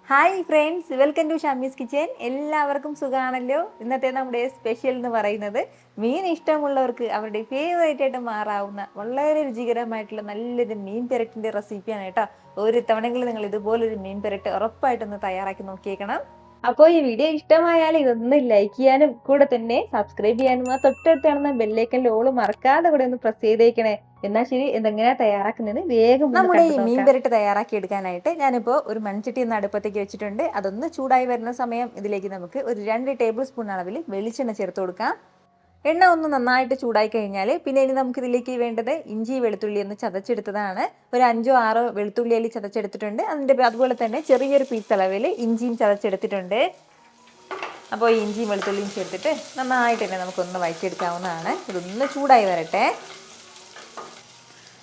Hi friends, welcome to Shami's kitchen. എല്ലാവർക്കും സുഖമാണല്ലോ. ഇന്നത്തെ നമ്മുടെ സ്പെഷ്യൽ എന്ന് പറയുന്നത് മീൻ ഇഷ്ടമുള്ളവർക്ക് അവരുടെ ഫേവറേറ്റ് ആയിട്ട് മാറാവുന്ന വളരെ രുചികരമായിട്ടുള്ള നല്ലൊരു മീൻ പെരട്ടിൻ്റെ റെസിപ്പിയാണ് കേട്ടോ. ഒരു തവണയെങ്കിലും നിങ്ങൾ ഇതുപോലൊരു മീൻ പെരട്ട് ഉറപ്പായിട്ടൊന്ന് തയ്യാറാക്കി നോക്കിയേക്കണം. അപ്പോൾ ഈ വീഡിയോ ഇഷ്ടമായാൽ ഇതൊന്ന് ലൈക്ക് ചെയ്യാനും കൂടെ തന്നെ സബ്സ്ക്രൈബ് ചെയ്യാനും ആ തൊട്ടടുത്ത് കാണുന്ന ബെല്ലൈക്കനിൽ ഓള് മറക്കാതെ കൂടെ ഒന്ന് പ്രസ് ചെയ്തേക്കണേ. എന്നാൽ ശരി, എന്തെങ്ങനെയാ തയ്യാറാക്കുന്നത് വേഗം നമ്മുടെ ഈ മീൻ പെരട്ട് തയ്യാറാക്കി എടുക്കാനായിട്ട് ഞാനിപ്പോൾ ഒരു മൺചട്ടി ഒന്ന് അടുപ്പത്തേക്ക് വെച്ചിട്ടുണ്ട്. അതൊന്ന് ചൂടായി വരുന്ന സമയം ഇതിലേക്ക് നമുക്ക് ഒരു 2 ടേബിൾ സ്പൂൺ അളവിൽ വെളിച്ചെണ്ണ ചേർത്ത് കൊടുക്കാം. എണ്ണ ഒന്ന് നന്നായിട്ട് ചൂടായി കഴിഞ്ഞാൽ പിന്നെ ഇനി നമുക്ക് ഇതിലേക്ക് വേണ്ടത് ഇഞ്ചി വെളുത്തുള്ളി ഒന്ന് ചതച്ചെടുത്തതാണ്. ഒരു 5-6 വെളുത്തുള്ളി അതിൽ ചതച്ചെടുത്തിട്ടുണ്ട്. അതുപോലെ തന്നെ ചെറിയൊരു പീസ് അളവിൽ ഇഞ്ചിയും ചതച്ചെടുത്തിട്ടുണ്ട്. അപ്പോൾ ഈ ഇഞ്ചിയും വെളുത്തുള്ളിയും ചേർത്തിട്ട് നന്നായിട്ട് തന്നെ നമുക്കൊന്ന് വഴറ്റിയെടുക്കാവുന്നതാണ്. ഇതൊന്ന് ചൂടായി വരട്ടെ.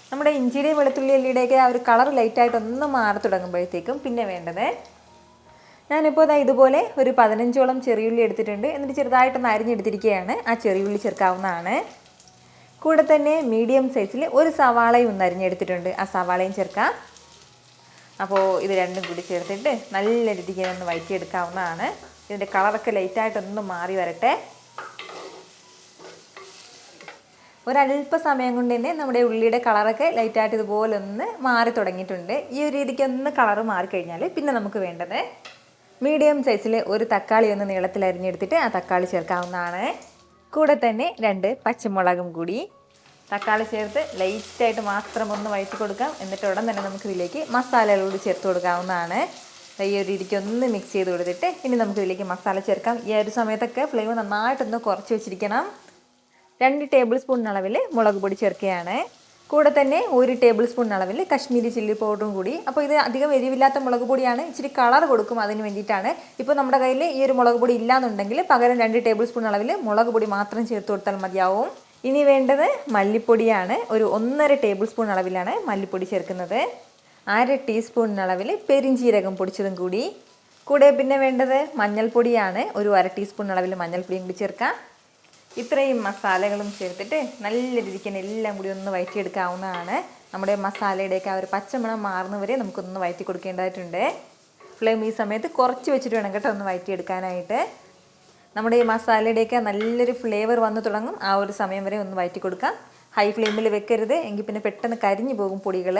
നമ്മുടെ ഇഞ്ചിയുടെയും വെളുത്തുള്ളി എല്ലിയുടെയൊക്കെ ആ ഒരു കളർ ലൈറ്റായിട്ട് ഒന്ന് മാറി തുടങ്ങുമ്പോഴത്തേക്കും പിന്നെ വേണ്ടത്, ഞാനിപ്പോൾ ഇതുപോലെ ഒരു 15ഓളം ചെറിയുള്ളി എടുത്തിട്ടുണ്ട്. എന്നിട്ട് ചെറുതായിട്ടൊന്ന് അരിഞ്ഞെടുത്തിരിക്കുകയാണ്. ആ ചെറിയുള്ളി ചേർക്കാവുന്നതാണ്. കൂടെ തന്നെ മീഡിയം സൈസിൽ ഒരു സവാളയും ഒന്ന് അരിഞ്ഞെടുത്തിട്ടുണ്ട്. ആ സവാളയും ചേർക്കാം. അപ്പോൾ ഇത് രണ്ടും കൂടി ചേർത്തിട്ട് നല്ല രീതിക്ക് ഒന്ന് വഴറ്റിയെടുക്കാവുന്നതാണ്. ഇതിൻ്റെ കളറൊക്കെ ലൈറ്റായിട്ടൊന്ന് മാറി വരട്ടെ. ഒരല്പ സമയം കൊണ്ട് തന്നെ നമ്മുടെ ഉള്ളിയുടെ കളറൊക്കെ ലൈറ്റായിട്ട് ഇതുപോലെ ഒന്ന് മാറി തുടങ്ങിയിട്ടുണ്ട്. ഈ ഒരു രീതിക്ക് ഒന്ന് കളറ് മാറിക്കഴിഞ്ഞാൽ പിന്നെ നമുക്ക് വേണ്ടത് മീഡിയം സൈസിൽ ഒരു തക്കാളി ഒന്ന് നീളത്തിൽ അരിഞ്ഞെടുത്തിട്ട് ആ തക്കാളി ചേർക്കാവുന്നതാണ്. കൂടെ തന്നെ 2 പച്ചമുളകും കൂടി തക്കാളി ചേർത്ത് ലൈറ്റായിട്ട് മാത്രം ഒന്ന് വഴറ്റി കൊടുക്കാം. എന്നിട്ട് ഉടൻ തന്നെ നമുക്ക് ഇതിലേക്ക് മസാലകളോട് ചേർത്ത് കൊടുക്കാവുന്നതാണ്. ഈ ഒരു രീതിക്ക് ഒന്ന് മിക്സ് ചെയ്ത് കൊടുത്തിട്ട് ഇനി നമുക്ക് ഇതിലേക്ക് മസാല ചേർക്കാം. ഈ ഒരു സമയത്തൊക്കെ ഫ്ലെയിം നന്നായിട്ടൊന്ന് കുറച്ച് വെച്ചിരിക്കണം. 2 ടേബിൾ സ്പൂൺ അളവിൽ മുളക് പൊടി ചേർക്കുകയാണ്. കൂടെ തന്നെ 1 ടേബിൾ സ്പൂൺ അളവിൽ കശ്മീരി ചില്ലി പൗഡറും കൂടി. അപ്പോൾ ഇത് അധികം എരിവില്ലാത്ത മുളക് പൊടിയാണ്, ഇച്ചിരി കളർ കൊടുക്കും, അതിന് വേണ്ടിയിട്ടാണ്. ഇപ്പോൾ നമ്മുടെ കയ്യിൽ ഈ ഒരു മുളക് പൊടി ഇല്ലാന്നുണ്ടെങ്കിൽ പകരം 2 ടേബിൾ സ്പൂൺ അളവിൽ മുളക് പൊടി മാത്രം ചേർത്ത് കൊടുത്താൽ മതിയാവും. ഇനി വേണ്ടത് മല്ലിപ്പൊടിയാണ്. ഒരു 1.5 ടേബിൾ സ്പൂൺ അളവിലാണ് മല്ലിപ്പൊടി ചേർക്കുന്നത്. 1/2 ടീസ്പൂൺ അളവിൽ പെരിഞ്ചീരകം പൊടിച്ചതും കൂടി. കൂടെ പിന്നെ വേണ്ടത് മഞ്ഞൾപ്പൊടിയാണ്. ഒരു 1/2 ടീസ്പൂൺ അളവിൽ മഞ്ഞൾപ്പൊടിയും കൂടി ചേർക്കാം. ഇത്രയും മസാലകളും ചേർത്തിട്ട് നല്ല രീതിക്ക് എല്ലാം കൂടി ഒന്ന് വഴറ്റിയെടുക്കാവുന്നതാണ്. നമ്മുടെ മസാലയുടെയൊക്കെ ആ ഒരു പച്ചമണം മാറുന്നവരെ നമുക്കൊന്ന് വഴറ്റി കൊടുക്കേണ്ടതായിട്ടുണ്ട്. ഫ്ലെയിം ഈ സമയത്ത് കുറച്ച് വെച്ചിട്ട് വേണം കേട്ടോ ഒന്ന് വഴറ്റിയെടുക്കാനായിട്ട്. നമ്മുടെ ഈ മസാലയുടെയൊക്കെ നല്ലൊരു ഫ്ലേവർ വന്ന് തുടങ്ങും. ആ ഒരു സമയം വരെ ഒന്ന് വഴറ്റി കൊടുക്കാം. ഹൈ ഫ്ലെയിമിൽ വെക്കരുത്, എങ്കിൽ പിന്നെ പെട്ടെന്ന് കരിഞ്ഞു പോകും പൊടികൾ.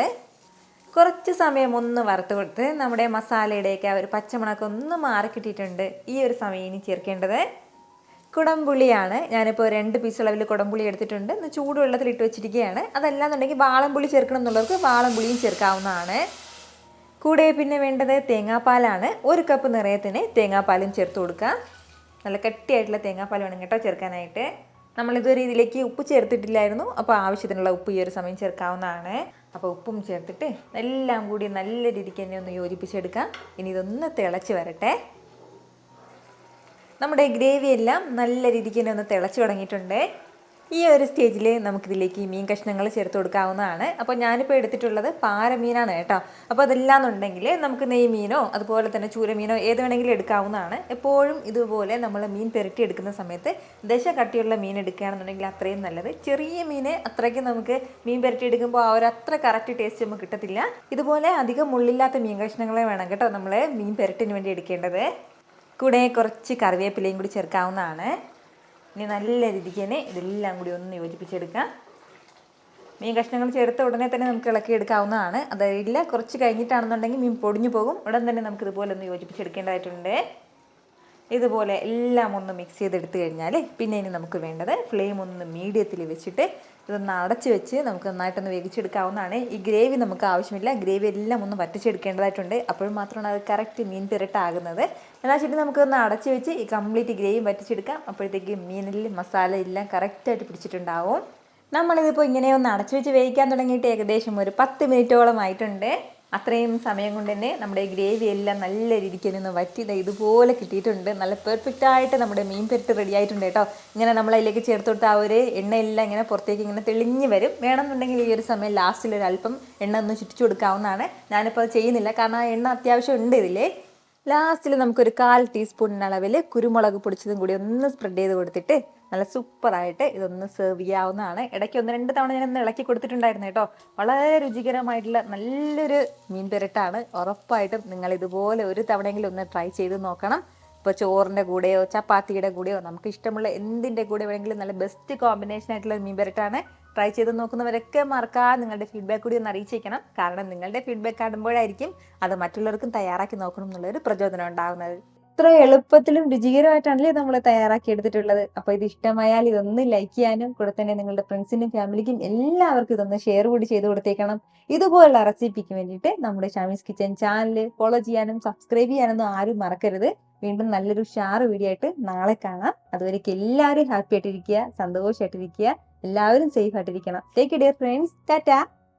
കുറച്ച് സമയം ഒന്ന് വറുത്ത് കൊടുത്ത് നമ്മുടെ മസാലയുടെയൊക്കെ ആ ഒരു പച്ചമണമൊക്കെ ഒന്ന് മാറി കിട്ടിയിട്ടുണ്ട്. ഈ ഒരു സമയം ഇനി ചേർക്കേണ്ടത് കുടംപുളിയാണ്. ഞാനിപ്പോൾ 2 പീസ് അളവിൽ കുടംപുളി എടുത്തിട്ടുണ്ട്. ഒന്ന് ചൂടുവെള്ളത്തിൽ ഇട്ട് വെച്ചിരിക്കുകയാണ്. അതല്ലാന്നുണ്ടെങ്കിൽ വാളംപുളി ചേർക്കണം എന്നുള്ളവർക്ക് വാളംപുളിയും ചേർക്കാവുന്നതാണ്. കൂടെ പിന്നെ വേണ്ടത് തേങ്ങാപ്പാലാണ്. 1 കപ്പ് നിറയത്തിന് തേങ്ങാപ്പാലും ചേർത്ത് കൊടുക്കുക. നല്ല കട്ടിയായിട്ടുള്ള തേങ്ങാപ്പാൽ വേണം കേട്ടോ ചേർക്കാനായിട്ട്. നമ്മളിതൊരു ഇതിലേക്ക് ഉപ്പ് ചേർത്തിട്ടില്ലായിരുന്നു. അപ്പോൾ ആവശ്യത്തിനുള്ള ഉപ്പ് ഈ ഒരു സമയം ചേർക്കാവുന്നതാണ്. അപ്പോൾ ഉപ്പും ചേർത്തിട്ട് എല്ലാം കൂടി നല്ല രീതിക്ക് തന്നെ ഒന്ന് യോജിപ്പിച്ചെടുക്കാം. ഇനി ഇതൊന്ന് തിളച്ച് വരട്ടെ. നമ്മുടെ ഗ്രേവി എല്ലാം നല്ല രീതിക്ക് തന്നെ ഒന്ന് തിളച്ച് തുടങ്ങിയിട്ടുണ്ട്. ഈ ഒരു സ്റ്റേജിൽ നമുക്കിതിലേക്ക് മീൻ കഷ്ണങ്ങൾ ചേർത്ത് കൊടുക്കാവുന്നതാണ്. അപ്പോൾ ഞാനിപ്പോൾ എടുത്തിട്ടുള്ളത് പാരമീനാണ് കേട്ടോ. അപ്പോൾ അതെല്ലാന്നുണ്ടെങ്കിൽ നമുക്ക് നെയ്മീനോ അതുപോലെ തന്നെ ചൂരമീനോ ഏത് വേണമെങ്കിലും എടുക്കാവുന്നതാണ്. എപ്പോഴും ഇതുപോലെ നമ്മൾ മീൻ പെരട്ടി എടുക്കുന്ന സമയത്ത് ദശ കട്ടിയുള്ള മീൻ എടുക്കുകയാണെന്നുണ്ടെങ്കിൽ അത്രയും നല്ലത്. ചെറിയ മീൻ അത്രയ്ക്ക് നമുക്ക് മീൻ പെരട്ടി എടുക്കുമ്പോൾ ആ ഒരു അത്ര കറക്റ്റ് ടേസ്റ്റ് നമുക്ക് കിട്ടത്തില്ല. ഇതുപോലെ അധികം മുള്ളില്ലാത്ത മീൻ കഷ്ണങ്ങളെ വേണം കേട്ടോ നമ്മൾ മീൻ പെരട്ടിന് വേണ്ടി എടുക്കേണ്ടത്. കൂടെ കുറച്ച് കറിവേപ്പിലയും കൂടി ചേർക്കാവുന്നതാണ്. ഇനി നല്ല രീതിക്ക് തന്നെ ഇതെല്ലാം കൂടി ഒന്ന് യോജിപ്പിച്ചെടുക്കാം. മീൻ കഷ്ണങ്ങൾ ചേർത്ത ഉടനെ തന്നെ നമുക്ക് ഇളക്കി എടുക്കാവുന്നതാണ്. അതല്ല കുറച്ച് കഴിഞ്ഞിട്ടാണെന്നുണ്ടെങ്കിൽ മീൻ പൊടിഞ്ഞു പോകും. ഉടൻ തന്നെ നമുക്കിതുപോലെ ഒന്ന് യോജിപ്പിച്ചെടുക്കേണ്ടതായിട്ടുണ്ട്. ഇതുപോലെ എല്ലാം ഒന്ന് മിക്സ് ചെയ്തെടുത്ത് കഴിഞ്ഞാൽ പിന്നെ ഇനി നമുക്ക് വേണ്ടത് ഫ്ലെയിം ഒന്ന് മീഡിയത്തിൽ വെച്ചിട്ട് ഇതൊന്ന് അടച്ച് വെച്ച് നമുക്ക് നന്നായിട്ടൊന്ന് വേവിച്ചെടുക്കാവുന്നതാണ്. ഈ ഗ്രേവി നമുക്ക് ആവശ്യമില്ല, ഗ്രേവി എല്ലാം ഒന്ന് വറ്റിച്ചെടുക്കേണ്ടതായിട്ടുണ്ട്. അപ്പോൾ മാത്രമാണ് അത് കറക്റ്റ് മീൻ പെരട്ടാകുന്നത്. എന്നാൽ ശരി, നമുക്കൊന്ന് അടച്ച് വെച്ച് ഈ കംപ്ലീറ്റ് ഗ്രേവി വറ്റിച്ചെടുക്കാം. അപ്പോഴത്തേക്ക് മീനിൽ മസാല എല്ലാം കറക്റ്റായിട്ട് പിടിച്ചിട്ടുണ്ടാവും. നമ്മളിതിപ്പോൾ ഇങ്ങനെ ഒന്ന് അടച്ചു വെച്ച് വേവിക്കാൻ തുടങ്ങിയിട്ട് ഏകദേശം ഒരു 10 മിനിറ്റോളം ആയിട്ടുണ്ട്. അത്രയും സമയം കൊണ്ട് തന്നെ നമ്മുടെ ഗ്രേവി എല്ലാം നല്ല രീതിക്ക് ഒന്ന് വറ്റി ഇതുപോലെ കിട്ടിയിട്ടുണ്ട്. നല്ല പെർഫെക്റ്റായിട്ട് നമ്മുടെ മീൻ പെരട്ട് റെഡി ആയിട്ടുണ്ട് കേട്ടോ. ഇങ്ങനെ നമ്മളതിലേക്ക് ചേർത്ത് കൊടുത്ത ആ ഒരു എണ്ണയെല്ലാം ഇങ്ങനെ പുറത്തേക്ക് ഇങ്ങനെ തെളിഞ്ഞ് വരും. വേണമെന്നുണ്ടെങ്കിൽ ഈ ഒരു സമയം ലാസ്റ്റിൽ ഒരു അല്പം എണ്ണ ഒന്ന് ചുറ്റിച്ചു കൊടുക്കാവുന്നതാണ്. ഞാനിപ്പോൾ അത് ചെയ്യുന്നില്ല, കാരണം ആ എണ്ണ അത്യാവശ്യം ഉണ്ട് ഇതിൽ. ലാസ്റ്റിൽ നമുക്കൊരു 1/4 ടീസ്പൂൺ അളവിൽ കുരുമുളക് പൊടിച്ചതും കൂടി ഒന്ന് സ്പ്രെഡ് ചെയ്ത് കൊടുത്തിട്ട് നല്ല സൂപ്പറായിട്ട് ഇതൊന്ന് സെർവ് ചെയ്യാവുന്നതാണ്. ഇടയ്ക്ക് 1-2 തവണ ഞാനൊന്ന് ഇളക്കി കൊടുത്തിട്ടുണ്ടായിരുന്നു കേട്ടോ. വളരെ രുചികരമായിട്ടുള്ള നല്ലൊരു മീൻ പെരട്ടാണ്. ഉറപ്പായിട്ടും നിങ്ങൾ ഇതുപോലെ ഒരു തവണയെങ്കിലും ഒന്ന് ട്രൈ ചെയ്ത് നോക്കണം. ഇപ്പോൾ ചോറിൻ്റെ കൂടെയോ ചപ്പാത്തിയുടെ കൂടെയോ നമുക്ക് ഇഷ്ടമുള്ള എന്തിൻ്റെ കൂടെ വേണമെങ്കിലും നല്ല ബെസ്റ്റ് കോമ്പിനേഷൻ ആയിട്ടുള്ള മീൻ പെരട്ടാണ്. ട്രൈ ചെയ്ത് നോക്കുന്നവരൊക്കെ മറക്കാതെ നിങ്ങളുടെ ഫീഡ്ബാക്ക് കൂടി ഒന്ന് അറിയിച്ചേക്കണം. കാരണം നിങ്ങളുടെ ഫീഡ്ബാക്ക് കാണുമ്പോഴായിരിക്കും അത് മറ്റുള്ളവർക്കും തയ്യാറാക്കി നോക്കണം എന്നുള്ളൊരു പ്രചോദനം ഉണ്ടാകുന്നത്. ഇത്ര എളുപ്പത്തിലും രുചികരമായിട്ടാണല്ലേ നമ്മൾ തയ്യാറാക്കി എടുത്തിട്ടുള്ളത്. അപ്പൊ ഇത് ഇഷ്ടമായാൽ ഇതൊന്ന് ലൈക്ക് ചെയ്യാനും കൂടെ തന്നെ നിങ്ങളുടെ ഫ്രണ്ട്സിനും ഫാമിലിക്കും എല്ലാവർക്കും ഇതൊന്ന് ഷെയർ കൂടി ചെയ്ത് കൊടുത്തേക്കണം. ഇതുപോലുള്ള റെസിപ്പിക്ക് വേണ്ടിയിട്ട് നമ്മുടെ ഷാമീസ് കിച്ചൻ ചാനൽ ഫോളോ ചെയ്യാനും സബ്സ്ക്രൈബ് ചെയ്യാനൊന്നും ആരും മറക്കരുത്. വീണ്ടും നല്ലൊരു ഷാർ വീഡിയോ ആയിട്ട് നാളെ കാണാം. അതുവരേക്കും എല്ലാവരും ഹാപ്പി ആയിട്ടിരിക്കുക, സന്തോഷമായിട്ടിരിക്കുക, എല്ലാവരും സേഫ് ആയിട്ടിരിക്കണം. Take care friends. ടാറ്റാ.